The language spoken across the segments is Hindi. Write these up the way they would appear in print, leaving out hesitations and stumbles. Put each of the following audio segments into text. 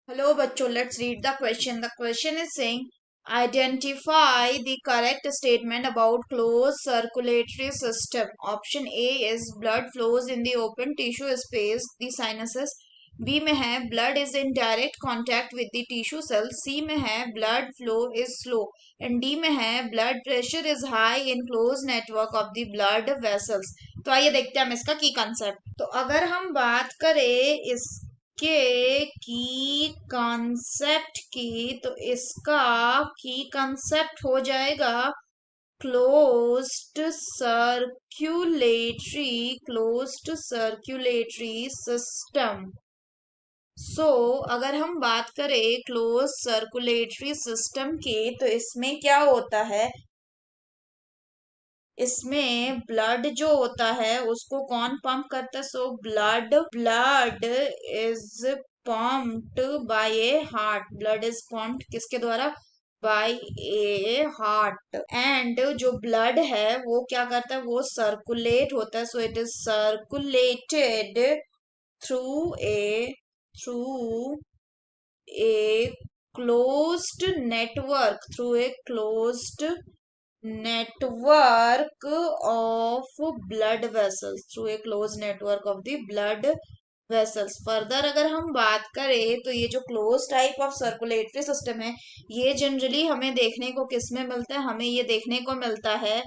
Hello, bachcho. Let's read the question. The question is saying, identify the correct statement about closed circulatory system. Option A is blood flows in the open tissue space, the sinuses. B में है blood is in direct contact with the tissue cells. C में है blood flow is slow. And D में है blood pressure is high in closed network of the blood vessels. तो आइए देखते हैं हम इसका की कंसेप्ट. तो अगर हम बात करें इस के की कॉन्सेप्ट की, तो इसका की कॉन्सेप्ट हो जाएगा क्लोज्ड सर्क्यूलेटरी सिस्टम. सो अगर हम बात करें क्लोज सर्कुलेटरी सिस्टम की, तो इसमें क्या होता है, इसमें ब्लड जो होता है उसको कौन पंप करता है. So blood is pumped bye A heart. Blood is pumped किसके द्वारा, बाय ए हार्ट. एंड जो ब्लड है वो क्या करता है, वो सर्कुलेट होता है. So it is circulated through A through a closed network, through a closed network of blood vessels, through a closed network of the blood vessels. Further अगर हम बात करें तो ये जो close type of circulatory system है, ये जनरली हमें देखने को किस में मिलता है, हमें ये देखने को मिलता है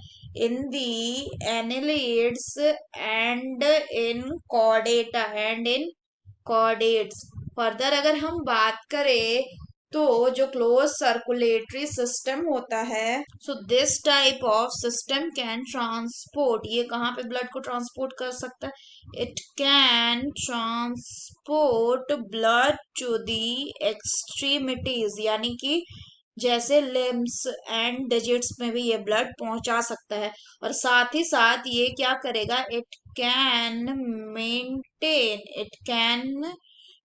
in the annelids and in chordata and in chordates. Further अगर हम बात करें तो जो क्लोज सर्कुलेटरी सिस्टम होता है, so this type of system can transport, ये कहाँ पे ब्लड को ट्रांसपोर्ट कर सकता है, it can transport blood to the extremities, यानी कि जैसे लिम्स एंड डिजिट्स में भी ये ब्लड पहुंचा सकता है. और साथ ही साथ ये क्या करेगा, it can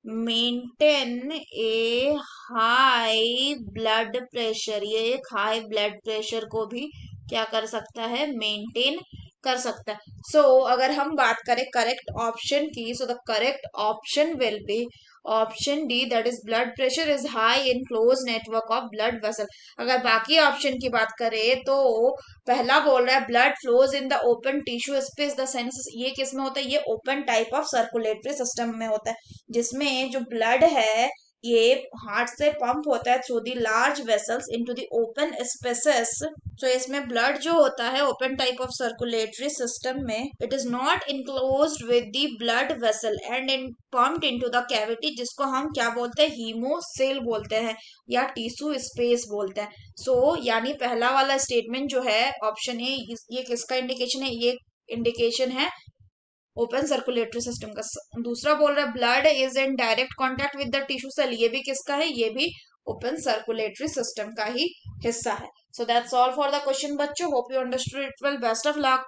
maintain A high blood pressure. ये एक हाई ब्लड प्रेशर को भी क्या कर सकता है, मेंटेन कर सकता है. सो अगर हम बात करें करेक्ट ऑप्शन की, so the correct option will be option D, that is blood pressure is high in close network of blood vessel. अगर बाकी ऑप्शन की बात करें तो पहला बोल रहा है blood flows in the open tissue space the sinuses. ये किस में होता है, ये open type of circulatory system में होता है, जिसमें जो ब्लड है ये हार्ट से पंप होता है through the large vessels into the open spaces. तो इसमें ब्लड जो होता है open type of circulatory system में, it is not enclosed with the blood vessel and in pumped into the cavity, जिसको हम क्या बोलते हैं, हीमोसेल बोलते हैं या टिश्यू स्पेस बोलते हैं. सो यानी पहला वाला स्टेटमेंट जो है ऑप्शन ए, ये किसका इंडिकेशन है, ये इंडिकेशन है ओपन सर्कुलेटरी सिस्टम का. दूसरा बोल रहा है blood is in direct contact with the tissue cell, ये भी किसका है, ये भी ओपन सर्कुलेटरी सिस्टम का ही हिस्सा है. So that's all for the question बच्चों. Hope you understood it well. Best of luck.